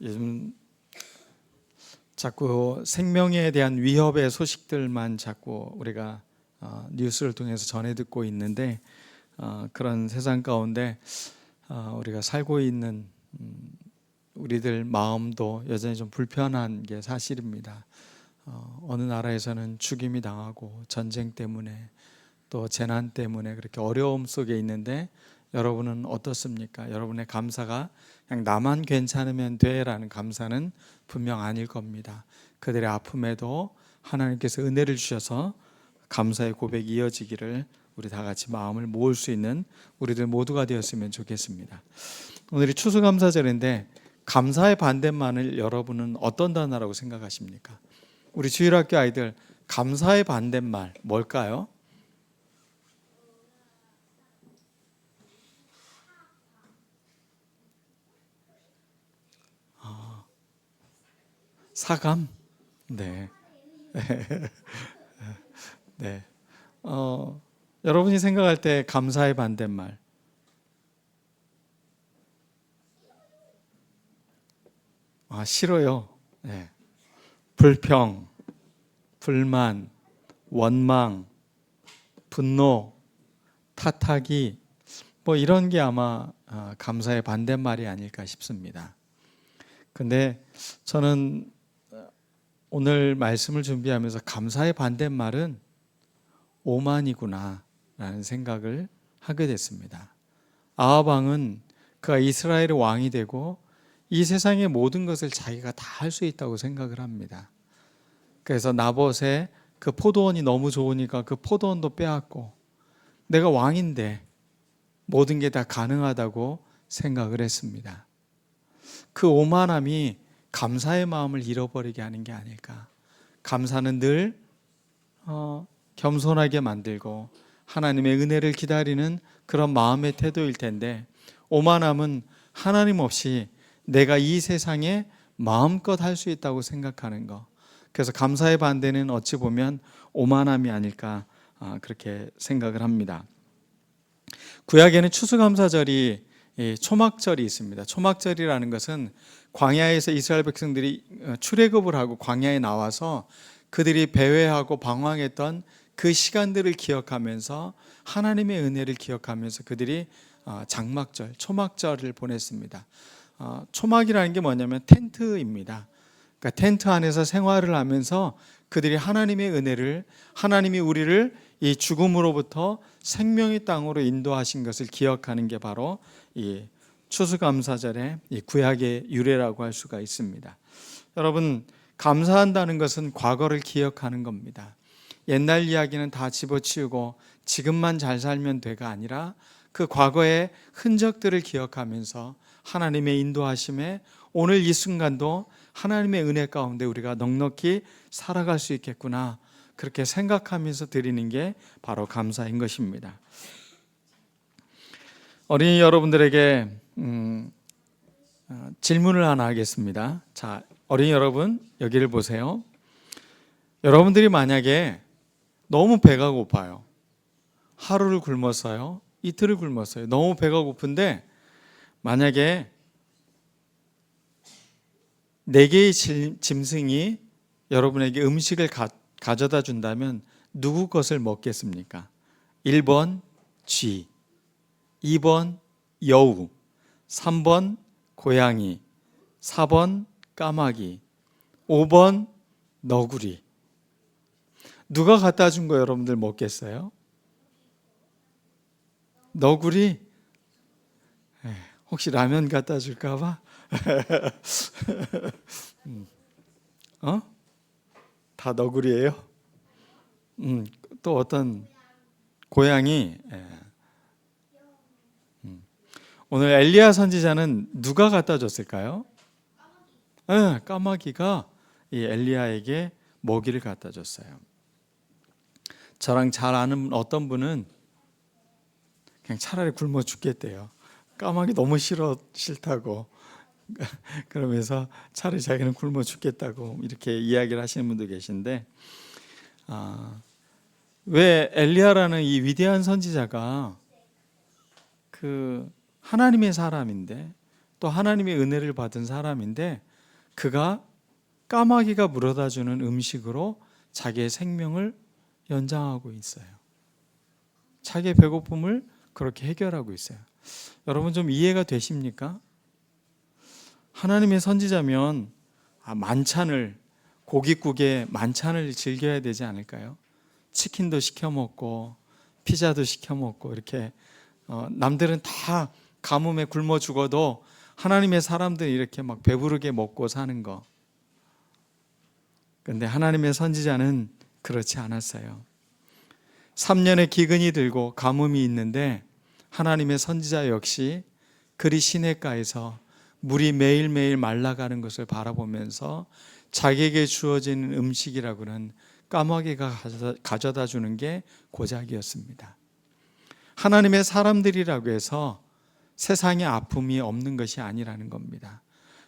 요즘 자꾸 생명에 대한 위협의 소식들만 자꾸 우리가 뉴스를 통해서 전해 듣고 있는데, 그런 세상 가운데 우리가 살고 있는 우리들 마음도 여전히 좀 불편한 게 사실입니다. 어느 나라에서는 죽임이 당하고 전쟁 때문에 또 재난 때문에 그렇게 어려움 속에 있는데, 여러분은 어떻습니까? 여러분의 감사가 그냥 나만 괜찮으면 돼라는 감사는 분명 아닐 겁니다. 그들의 아픔에도 하나님께서 은혜를 주셔서 감사의 고백이 이어지기를 우리 다 같이 마음을 모을 수 있는 우리들 모두가 되었으면 좋겠습니다. 오늘이 추수감사절인데, 감사의 반대말을 여러분은 어떤 단어라고 생각하십니까? 우리 주일학교 아이들, 감사의 반대말 뭘까요? 사감? 네. 네. 여러분이 생각할 때 감사의 반대말. 싫어요. 네. 불평, 불만, 원망, 분노, 탓하기, 뭐 이런 게 아마 감사의 반대말이 아닐까 싶습니다. 근데 저는 오늘 말씀을 준비하면서 감사의 반대말은 오만이구나 라는 생각을 하게 됐습니다. 아합 왕은 그가 이스라엘의 왕이 되고 이 세상의 모든 것을 자기가 다 할 수 있다고 생각을 합니다. 그래서 나봇의 그 포도원이 너무 좋으니까 그 포도원도 빼앗고, 내가 왕인데 모든 게 다 가능하다고 생각을 했습니다. 그 오만함이 감사의 마음을 잃어버리게 하는 게 아닐까. 감사는 늘 겸손하게 만들고 하나님의 은혜를 기다리는 그런 마음의 태도일 텐데, 오만함은 하나님 없이 내가 이 세상에 마음껏 할 수 있다고 생각하는 것. 그래서 감사의 반대는 어찌 보면 오만함이 아닐까, 그렇게 생각을 합니다. 구약에는 추수감사절이 초막절이 있습니다. 초막절이라는 것은 광야에서 이스라엘 백성들이 출애굽을 하고 광야에 나와서 그들이 배회하고 방황했던 그 시간들을 기억하면서 하나님의 은혜를 기억하면서 그들이 장막절, 초막절을 보냈습니다. 초막이라는 게 뭐냐면 텐트입니다. 그러니까 텐트 안에서 생활을 하면서 그들이 하나님의 은혜를, 하나님이 우리를 이 죽음으로부터 생명의 땅으로 인도하신 것을 기억하는 게 바로 이 추수감사절의 이 구약의 유래라고 할 수가 있습니다. 여러분, 감사한다는 것은 과거를 기억하는 겁니다. 옛날 이야기는 다 집어치우고 지금만 잘 살면 돼가 아니라 그 과거의 흔적들을 기억하면서 하나님의 인도하심에 오늘 이 순간도 하나님의 은혜 가운데 우리가 넉넉히 살아갈 수 있겠구나, 그렇게 생각하면서 드리는 게 바로 감사인 것입니다. 어린이 여러분들에게 질문을 하나 하겠습니다. 자, 어린이 여러분, 여기를 보세요. 여러분들이 만약에 너무 배가 고파요. 하루를 굶었어요. 이틀을 굶었어요. 너무 배가 고픈데 만약에 4개의 짐승이 여러분에게 음식을 가져다 준다면 누구 것을 먹겠습니까? 1번 쥐, 2번 여우, 3번 고양이, 4번 까마귀, 5번 너구리. 누가 갖다 준 거 여러분들 먹겠어요? 너구리? 혹시 라면 갖다 줄까 봐? 다 너구리예요? 또 어떤 고양이? 오늘 엘리야 선지자는 누가 갖다 줬을까요? 까마귀가 이 엘리야에게 먹이를 갖다 줬어요. 저랑 잘 아는 어떤 분은 그냥 차라리 굶어 죽겠대요. 까마귀 너무 싫다고. 그러면서 차라리 자기는 굶어 죽겠다고 이렇게 이야기를 하시는 분도 계신데, 왜 엘리야라는 이 위대한 선지자가 그 하나님의 사람인데, 또 하나님의 은혜를 받은 사람인데, 그가 까마귀가 물어다주는 음식으로 자기의 생명을 연장하고 있어요. 자기의 배고픔을 그렇게 해결하고 있어요. 여러분 좀 이해가 되십니까? 하나님의 선지자면 만찬을, 고깃국에 만찬을 즐겨야 되지 않을까요? 치킨도 시켜 먹고 피자도 시켜 먹고 이렇게 남들은 다 가뭄에 굶어 죽어도 하나님의 사람들이 이렇게 막 배부르게 먹고 사는 거. 그런데 하나님의 선지자는 그렇지 않았어요. 3년의 기근이 들고 가뭄이 있는데 하나님의 선지자 역시 그리 시냇가에서 물이 매일매일 말라가는 것을 바라보면서 자기에게 주어지는 음식이라고는 까마귀가 가져다 주는 게 고작이었습니다. 하나님의 사람들이라고 해서 세상에 아픔이 없는 것이 아니라는 겁니다.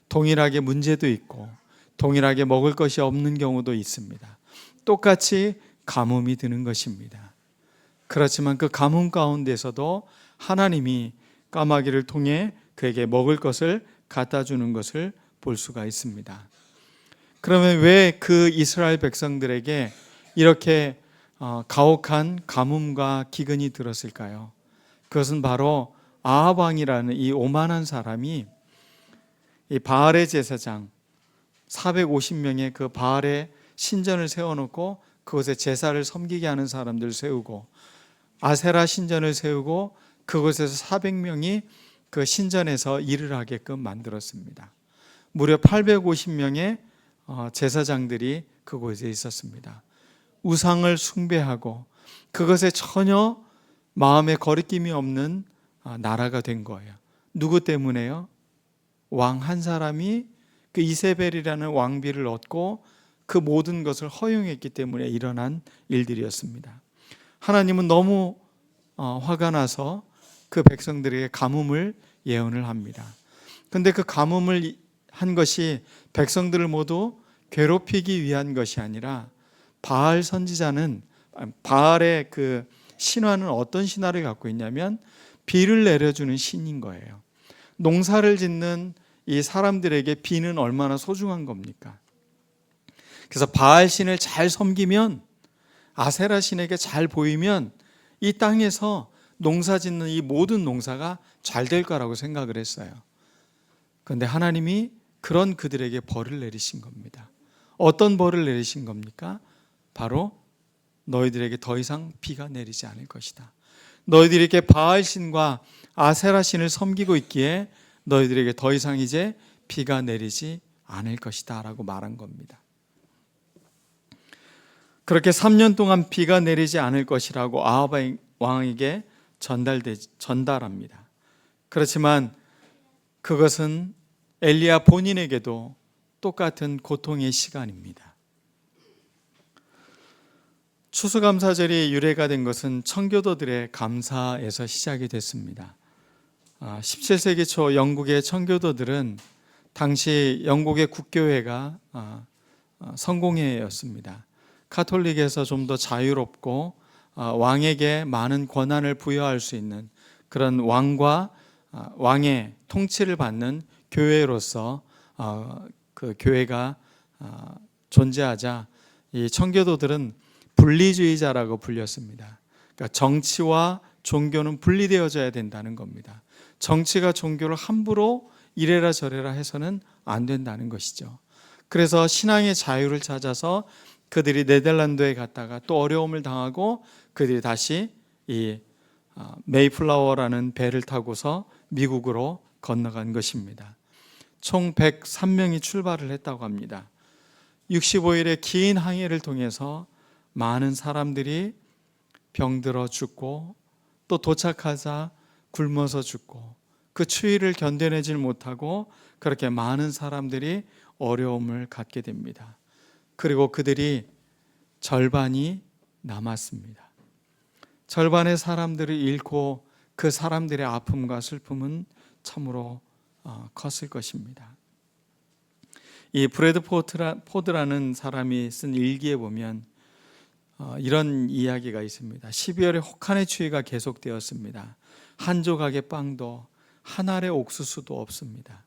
동일하게 문제도 있고 동일하게 먹을 것이 없는 경우도 있습니다. 똑같이 가뭄이 드는 것입니다. 그렇지만 그 가뭄 가운데서도 하나님이 까마귀를 통해 그에게 먹을 것을 갖다 주는 것을 볼 수가 있습니다. 그러면 왜 그 이스라엘 백성들에게 이렇게 가혹한 가뭄과 기근이 들었을까요? 그것은 바로 아합 왕이라는 이 오만한 사람이 이 바알의 제사장 450명의 그 바알의 신전을 세워놓고 그곳에 제사를 섬기게 하는 사람들 세우고, 아세라 신전을 세우고 그곳에서 400명이 그 신전에서 일을 하게끔 만들었습니다. 무려 850명의 제사장들이 그곳에 있었습니다. 우상을 숭배하고 그것에 전혀 마음에 거리낌이 없는 나라가 된 거예요. 누구 때문에요? 왕 한 사람이 그 이세벨이라는 왕비를 얻고 그 모든 것을 허용했기 때문에 일어난 일들이었습니다. 하나님은 너무 화가 나서 그 백성들에게 가뭄을 예언을 합니다. 그런데 그 가뭄을 한 것이 백성들을 모두 괴롭히기 위한 것이 아니라 바알 선지자는, 바알의 그 신화는 어떤 신화를 갖고 있냐면 비를 내려주는 신인 거예요. 농사를 짓는 이 사람들에게 비는 얼마나 소중한 겁니까? 그래서 바알 신을 잘 섬기면, 아세라 신에게 잘 보이면 이 땅에서 농사 짓는 이 모든 농사가 잘 될 거라고 생각을 했어요. 그런데 하나님이 그런 그들에게 벌을 내리신 겁니다. 어떤 벌을 내리신 겁니까? 바로 너희들에게 더 이상 비가 내리지 않을 것이다. 너희들에게 바알 신과 아세라 신을 섬기고 있기에 너희들에게 더 이상 이제 비가 내리지 않을 것이다 라고 말한 겁니다. 그렇게 3년 동안 비가 내리지 않을 것이라고 아합 왕에게 전달합니다. 그렇지만 그것은 엘리야 본인에게도 똑같은 고통의 시간입니다. 추수감사절이 유래가 된 것은 청교도들의 감사에서 시작이 됐습니다. 17세기 초 영국의 청교도들은 당시 영국의 국교회가 성공회였습니다. 카톨릭에서 좀 더 자유롭고 왕에게 많은 권한을 부여할 수 있는 그런 왕과 왕의 통치를 받는 교회로서 그 교회가 존재하자 이 청교도들은 분리주의자라고 불렸습니다. 그러니까 정치와 종교는 분리되어져야 된다는 겁니다. 정치가 종교를 함부로 이래라 저래라 해서는 안 된다는 것이죠. 그래서 신앙의 자유를 찾아서 그들이 네덜란드에 갔다가 또 어려움을 당하고 그들이 다시 이 메이플라워라는 배를 타고서 미국으로 건너간 것입니다. 총 103명이 출발을 했다고 합니다. 65일의 긴 항해를 통해서 많은 사람들이 병들어 죽고 또 도착하자 굶어서 죽고 그 추위를 견뎌내질 못하고 그렇게 많은 사람들이 어려움을 갖게 됩니다. 그리고 그들이 절반이 남았습니다. 절반의 사람들을 잃고 그 사람들의 아픔과 슬픔은 참으로 컸을 것입니다. 이 브래드 포드라는 사람이 쓴 일기에 보면 이런 이야기가 있습니다. 12월에 혹한의 추위가 계속되었습니다. 한 조각의 빵도 한 알의 옥수수도 없습니다.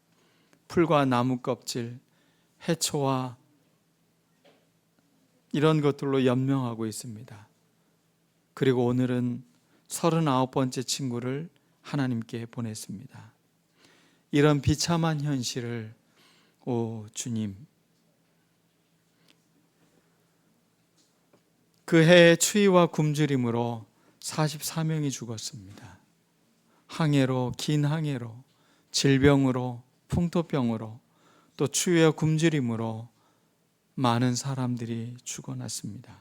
풀과 나무 껍질, 해초와 이런 것들로 연명하고 있습니다. 그리고 오늘은 39번째 친구를 하나님께 보냈습니다. 이런 비참한 현실을 오 주님, 그 해의 추위와 굶주림으로 44명이 죽었습니다. 항해로, 긴 항해로, 질병으로, 풍토병으로, 또 추위와 굶주림으로 많은 사람들이 죽어났습니다.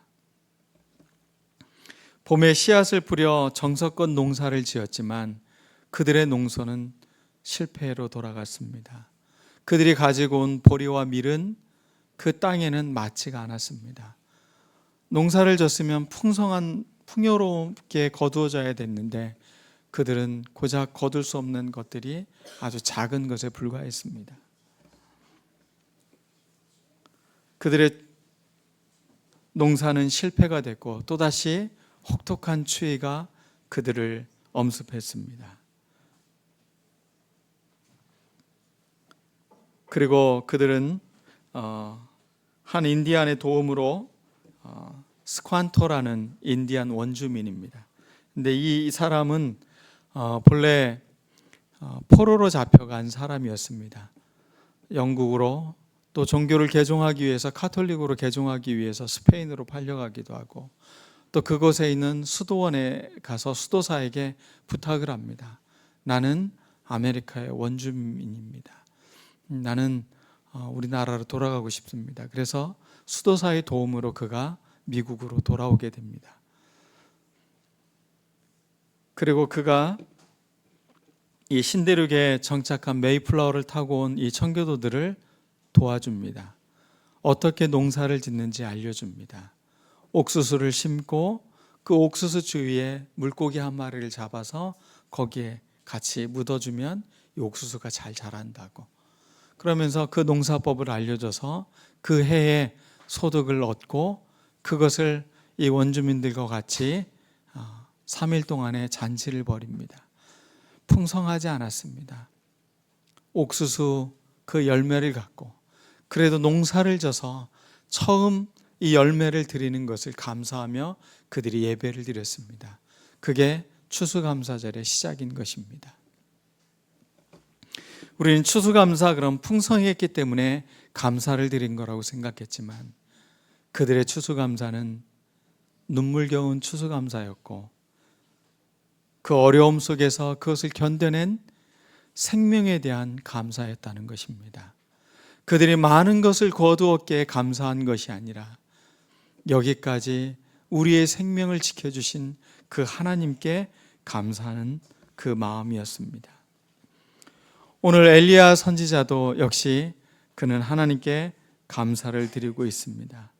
봄에 씨앗을 뿌려 정성껏 농사를 지었지만 그들의 농소는 실패로 돌아갔습니다. 그들이 가지고 온 보리와 밀은 그 땅에는 맞지가 않았습니다. 농사를 졌으면 풍요롭게 거두어져야 됐는데 그들은 고작 거둘 수 없는 것들이 아주 작은 것에 불과했습니다. 그들의 농사는 실패가 됐고 또다시 혹독한 추위가 그들을 엄습했습니다. 그리고 그들은 한 인디안의 도움으로 스ኳ토라는 인디안 원주민입니다. 근데 이 사람은 본래 포로로 잡혀간 사람이었습니다. 영국으로 또 종교를 개종하기 위해서 카톨릭으로 개종하기 위해서 스페인으로 팔려가기도 하고 또 그곳에 있는 수도원에 가서 수도사에게 부탁을 합니다. 나는 아메리카의 원주민입니다. 나는 우리나라로 돌아가고 싶습니다. 그래서 수도사의 도움으로 그가 미국으로 돌아오게 됩니다. 그리고 그가 이 신대륙에 정착한 메이플라워를 타고 온 이 청교도들을 도와줍니다. 어떻게 농사를 짓는지 알려줍니다. 옥수수를 심고 그 옥수수 주위에 물고기 한 마리를 잡아서 거기에 같이 묻어주면 이 옥수수가 잘 자란다고. 그러면서 그 농사법을 알려줘서 그 해에 소득을 얻고 그것을 이 원주민들과 같이 3일 동안의 잔치를 벌입니다. 풍성하지 않았습니다. 옥수수 그 열매를 갖고 그래도 농사를 져서 처음 이 열매를 드리는 것을 감사하며 그들이 예배를 드렸습니다. 그게 추수감사절의 시작인 것입니다. 우리는 추수감사 그럼 풍성했기 때문에 감사를 드린 거라고 생각했지만 그들의 추수감사는 눈물겨운 추수감사였고 그 어려움 속에서 그것을 견뎌낸 생명에 대한 감사였다는 것입니다. 그들이 많은 것을 거두었기에 감사한 것이 아니라 여기까지 우리의 생명을 지켜주신 그 하나님께 감사하는 그 마음이었습니다. 오늘 엘리야 선지자도 역시 그는 하나님께 감사를 드리고 있습니다.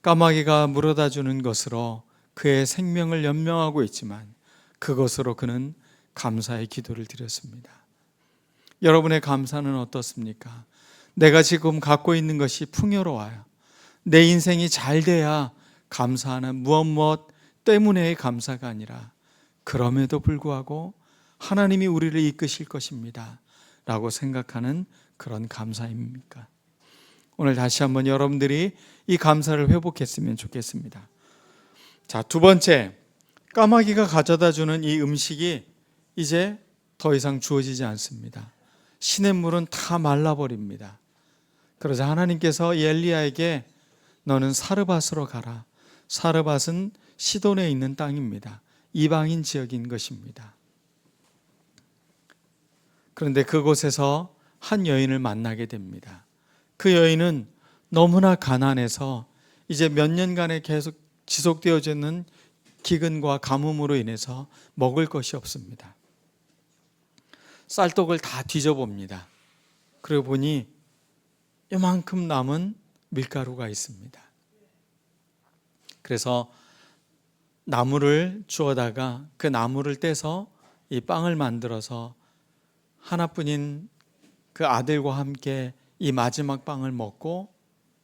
까마귀가 물어다 주는 것으로 그의 생명을 연명하고 있지만 그것으로 그는 감사의 기도를 드렸습니다. 여러분의 감사는 어떻습니까? 내가 지금 갖고 있는 것이 풍요로워요. 내 인생이 잘 돼야 감사하는 무엇 때문에의 감사가 아니라 그럼에도 불구하고 하나님이 우리를 이끄실 것입니다 라고 생각하는 그런 감사입니까? 오늘 다시 한번 여러분들이 이 감사를 회복했으면 좋겠습니다. 자, 두 번째, 까마귀가 가져다 주는 이 음식이 이제 더 이상 주어지지 않습니다. 시냇물은 다 말라버립니다. 그러자 하나님께서 엘리야에게 너는 사르밧으로 가라. 사르밧은 시돈에 있는 땅입니다. 이방인 지역인 것입니다. 그런데 그곳에서 한 여인을 만나게 됩니다. 그 여인은 너무나 가난해서 이제 몇 년간에 계속 지속되어지는 기근과 가뭄으로 인해서 먹을 것이 없습니다. 쌀떡을 다 뒤져봅니다. 그러고 보니 이만큼 남은 밀가루가 있습니다. 그래서 나무를 주워다가 그 나무를 떼서 이 빵을 만들어서 하나뿐인 그 아들과 함께 이 마지막 빵을 먹고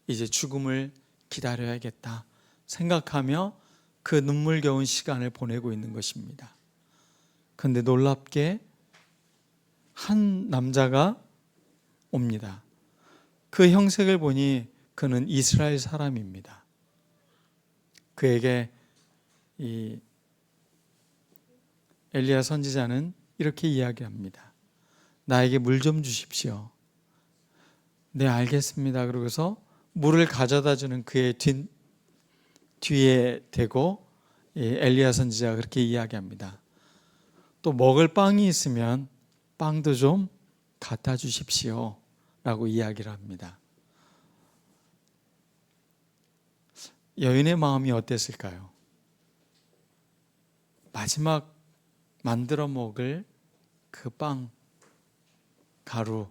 이제 죽음을 기다려야겠다 생각하며 그 눈물겨운 시간을 보내고 있는 것입니다. 그런데 놀랍게 한 남자가 옵니다. 그 형색을 보니 그는 이스라엘 사람입니다. 그에게 이 엘리야 선지자는 이렇게 이야기합니다. 나에게 물 좀 주십시오. 네, 알겠습니다. 그러고서 물을 가져다 주는 그의 뒤에 대고 엘리야 선지자가 그렇게 이야기합니다. 또 먹을 빵이 있으면 빵도 좀 갖다 주십시오 라고 이야기를 합니다. 여인의 마음이 어땠을까요? 마지막 만들어 먹을 그 빵, 가루.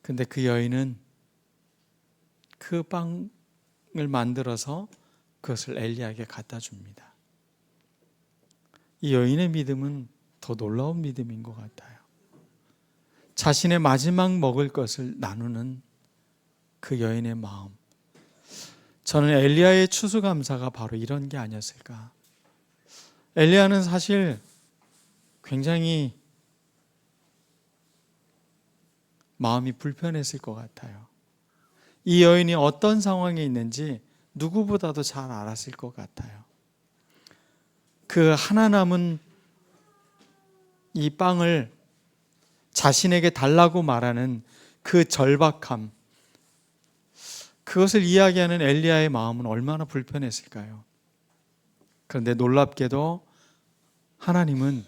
근데 그 여인은 그 빵을 만들어서 그것을 엘리야에게 갖다 줍니다. 이 여인의 믿음은 더 놀라운 믿음인 것 같아요. 자신의 마지막 먹을 것을 나누는 그 여인의 마음. 저는 엘리야의 추수감사가 바로 이런 게 아니었을까. 엘리야는 사실 굉장히 마음이 불편했을 것 같아요. 이 여인이 어떤 상황에 있는지 누구보다도 잘 알았을 것 같아요. 그 하나 남은 이 빵을 자신에게 달라고 말하는 그 절박함, 그것을 이야기하는 엘리야의 마음은 얼마나 불편했을까요? 그런데 놀랍게도 하나님은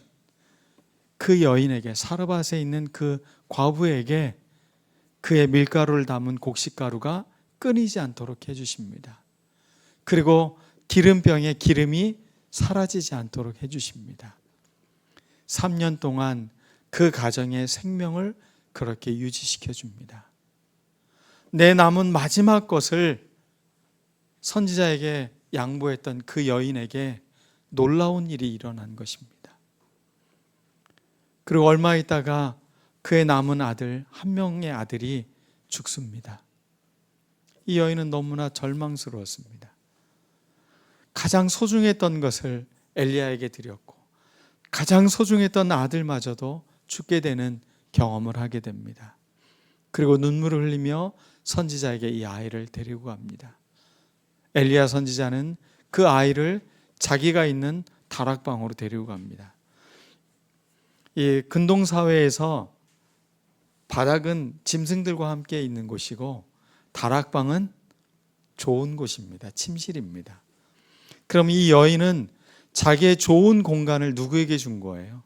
그 여인에게, 사르밧에 있는 그 과부에게 그의 밀가루를 담은 곡식가루가 끊이지 않도록 해주십니다. 그리고 기름병에 기름이 사라지지 않도록 해주십니다. 3년 동안 그 가정의 생명을 그렇게 유지시켜 줍니다. 내 남은 마지막 것을 선지자에게 양보했던 그 여인에게 놀라운 일이 일어난 것입니다. 그리고 얼마 있다가 그의 남은 아들, 한 명의 아들이 죽습니다. 이 여인은 너무나 절망스러웠습니다. 가장 소중했던 것을 엘리야에게 드렸고 가장 소중했던 아들마저도 죽게 되는 경험을 하게 됩니다. 그리고 눈물을 흘리며 선지자에게 이 아이를 데리고 갑니다. 엘리야 선지자는 그 아이를 자기가 있는 다락방으로 데리고 갑니다. 이 근동사회에서 바닥은 짐승들과 함께 있는 곳이고 다락방은 좋은 곳입니다. 침실입니다. 그럼 이 여인은 자기의 좋은 공간을 누구에게 준 거예요?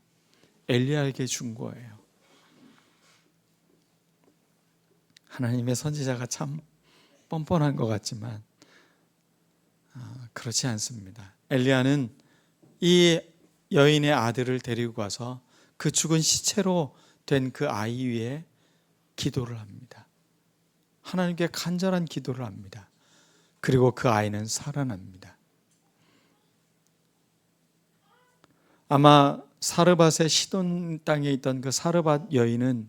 엘리야에게 준 거예요. 하나님의 선지자가 참 뻔뻔한 것 같지만 그렇지 않습니다. 엘리야는 이 여인의 아들을 데리고 가서 그 죽은 시체로 된 그 아이 위에 기도를 합니다. 하나님께 간절한 기도를 합니다. 그리고 그 아이는 살아납니다. 아마 사르밧의 시돈 땅에 있던 그 사르밧 여인은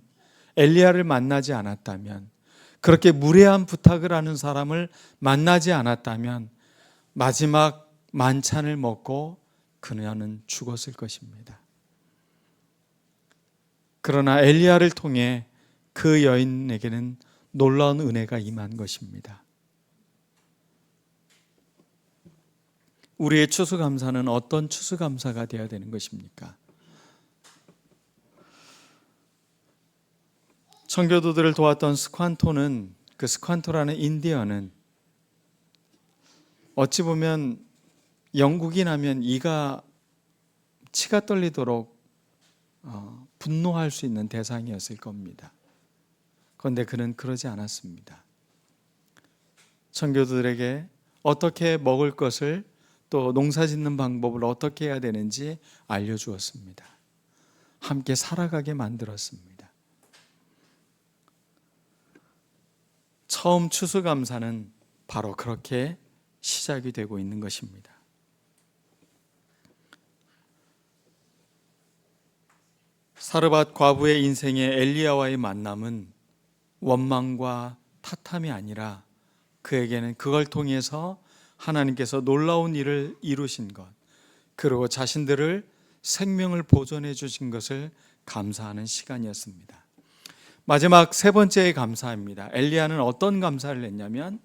엘리야를 만나지 않았다면, 그렇게 무례한 부탁을 하는 사람을 만나지 않았다면 마지막 만찬을 먹고 그녀는 죽었을 것입니다. 그러나 엘리야를 통해 그 여인에게는 놀라운 은혜가 임한 것입니다. 우리의 추수감사는 어떤 추수감사가 되어야 되는 것입니까? 청교도들을 도왔던 스콴토는, 그 스콴토라는 인디언은 어찌 보면 영국인 하면 치가 떨리도록 분노할 수 있는 대상이었을 겁니다. 그런데 그는 그러지 않았습니다. 청교도들에게 어떻게 먹을 것을, 또 농사 짓는 방법을 어떻게 해야 되는지 알려주었습니다. 함께 살아가게 만들었습니다. 처음 추수감사는 바로 그렇게 시작이 되고 있는 것입니다. 사르밧 과부의 인생의 엘리야와의 만남은 원망과 탓함이 아니라 그에게는 그걸 통해서 하나님께서 놀라운 일을 이루신 것, 그리고 자신들을 생명을 보존해 주신 것을 감사하는 시간이었습니다. 마지막 세 번째의 감사입니다. 엘리야는 어떤 감사를 했냐면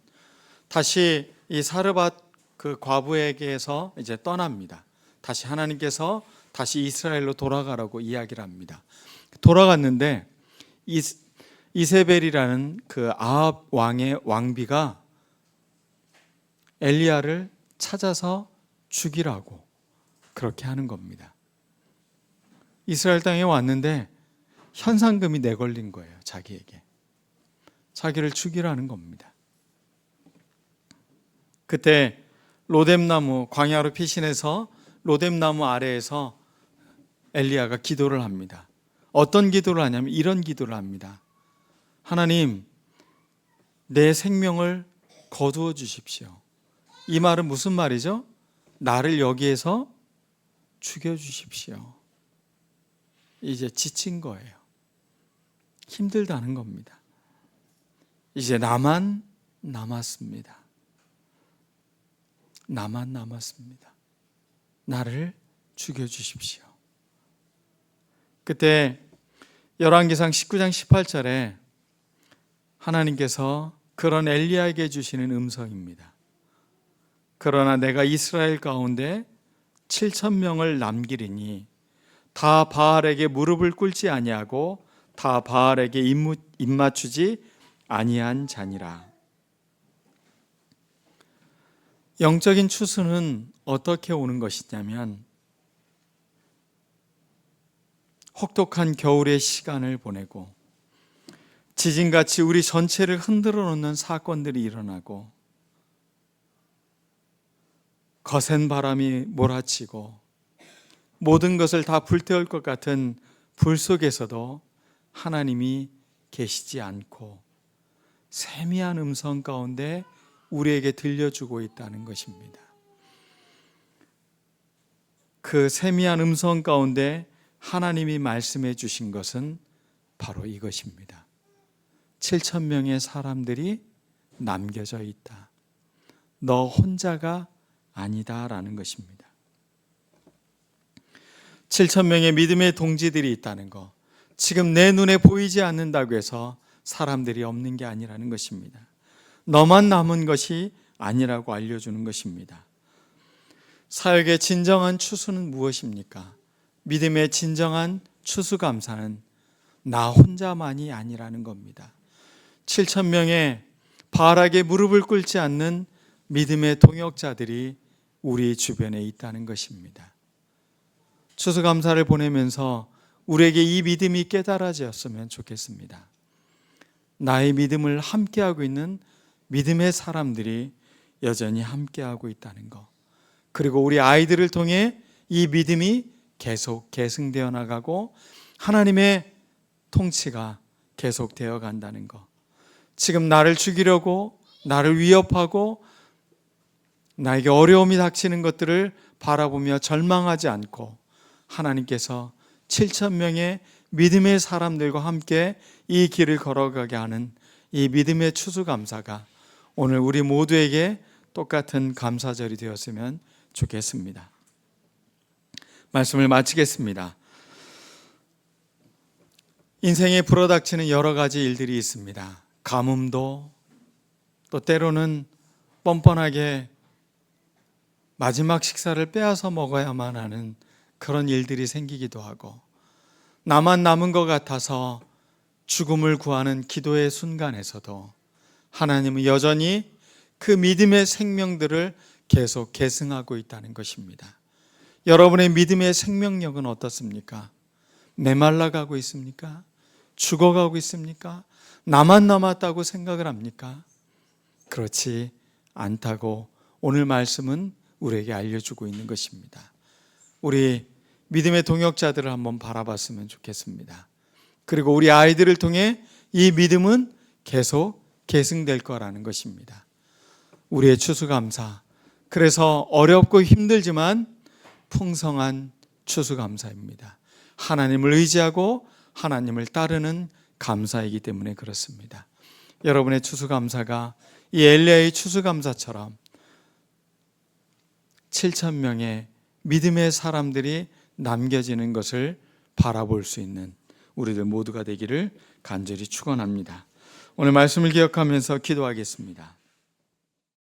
다시 이 사르밧 그 과부에게서 이제 떠납니다. 다시 하나님께서 다시 이스라엘로 돌아가라고 이야기를 합니다. 돌아갔는데 이세벨이라는 그 아합 왕의 왕비가 엘리야를 찾아서 죽이라고 그렇게 하는 겁니다. 이스라엘 땅에 왔는데 현상금이 내걸린 거예요. 자기에게. 자기를 죽이라는 겁니다. 그때 로뎀나무, 광야로 피신해서 로뎀나무 아래에서 엘리야가 기도를 합니다. 어떤 기도를 하냐면 이런 기도를 합니다. 하나님, 내 생명을 거두어 주십시오. 이 말은 무슨 말이죠? 나를 여기에서 죽여 주십시오. 이제 지친 거예요. 힘들다는 겁니다. 이제 나만 남았습니다. 나만 남았습니다. 나를 죽여 주십시오. 그때 열왕기상 19장 18절에 하나님께서 그런 엘리야에게 주시는 음성입니다. 그러나 내가 이스라엘 가운데 7,000명을 남기리니 다 바알에게 무릎을 꿇지 아니하고 다 바알에게 입맞추지 아니한 자니라. 영적인 추수는 어떻게 오는 것이냐면 혹독한 겨울의 시간을 보내고 지진같이 우리 전체를 흔들어 놓는 사건들이 일어나고 거센 바람이 몰아치고 모든 것을 다 불태울 것 같은 불 속에서도 하나님이 계시지 않고 세미한 음성 가운데 우리에게 들려주고 있다는 것입니다. 그 세미한 음성 가운데 하나님이 말씀해 주신 것은 바로 이것입니다. 7,000명의 사람들이 남겨져 있다. 너 혼자가 아니다라는 것입니다. 7,000명의 믿음의 동지들이 있다는 것, 지금 내 눈에 보이지 않는다고 해서 사람들이 없는 게 아니라는 것입니다. 너만 남은 것이 아니라고 알려주는 것입니다. 사역의 진정한 추수는 무엇입니까? 믿음의 진정한 추수감사는 나 혼자만이 아니라는 겁니다. 7,000명의 바알에게 무릎을 꿇지 않는 믿음의 동역자들이 우리 주변에 있다는 것입니다. 추수감사를 보내면서 우리에게 이 믿음이 깨달아졌으면 좋겠습니다. 나의 믿음을 함께하고 있는 믿음의 사람들이 여전히 함께하고 있다는 것, 그리고 우리 아이들을 통해 이 믿음이 계속 계승되어 나가고 하나님의 통치가 계속되어 간다는 것, 지금 나를 죽이려고 나를 위협하고 나에게 어려움이 닥치는 것들을 바라보며 절망하지 않고 하나님께서 7,000명의 믿음의 사람들과 함께 이 길을 걸어가게 하는 이 믿음의 추수감사가 오늘 우리 모두에게 똑같은 감사절이 되었으면 좋겠습니다. 말씀을 마치겠습니다. 인생에 불어닥치는 여러 가지 일들이 있습니다. 가뭄도, 또 때로는 뻔뻔하게 마지막 식사를 빼앗아 먹어야만 하는 그런 일들이 생기기도 하고, 나만 남은 것 같아서 죽음을 구하는 기도의 순간에서도 하나님은 여전히 그 믿음의 생명들을 계속 계승하고 있다는 것입니다. 여러분의 믿음의 생명력은 어떻습니까? 메말라가고 있습니까? 죽어가고 있습니까? 나만 남았다고 생각을 합니까? 그렇지 않다고 오늘 말씀은 우리에게 알려주고 있는 것입니다. 우리 믿음의 동역자들을 한번 바라봤으면 좋겠습니다. 그리고 우리 아이들을 통해 이 믿음은 계속 계승될 거라는 것입니다. 우리의 추수감사, 그래서 어렵고 힘들지만 풍성한 추수감사입니다. 하나님을 의지하고 하나님을 따르는 감사이기 때문에 그렇습니다. 여러분의 추수감사가 이 엘리야의 추수감사처럼 7,000명의 믿음의 사람들이 남겨지는 것을 바라볼 수 있는 우리들 모두가 되기를 간절히 축원합니다. 오늘 말씀을 기억하면서 기도하겠습니다.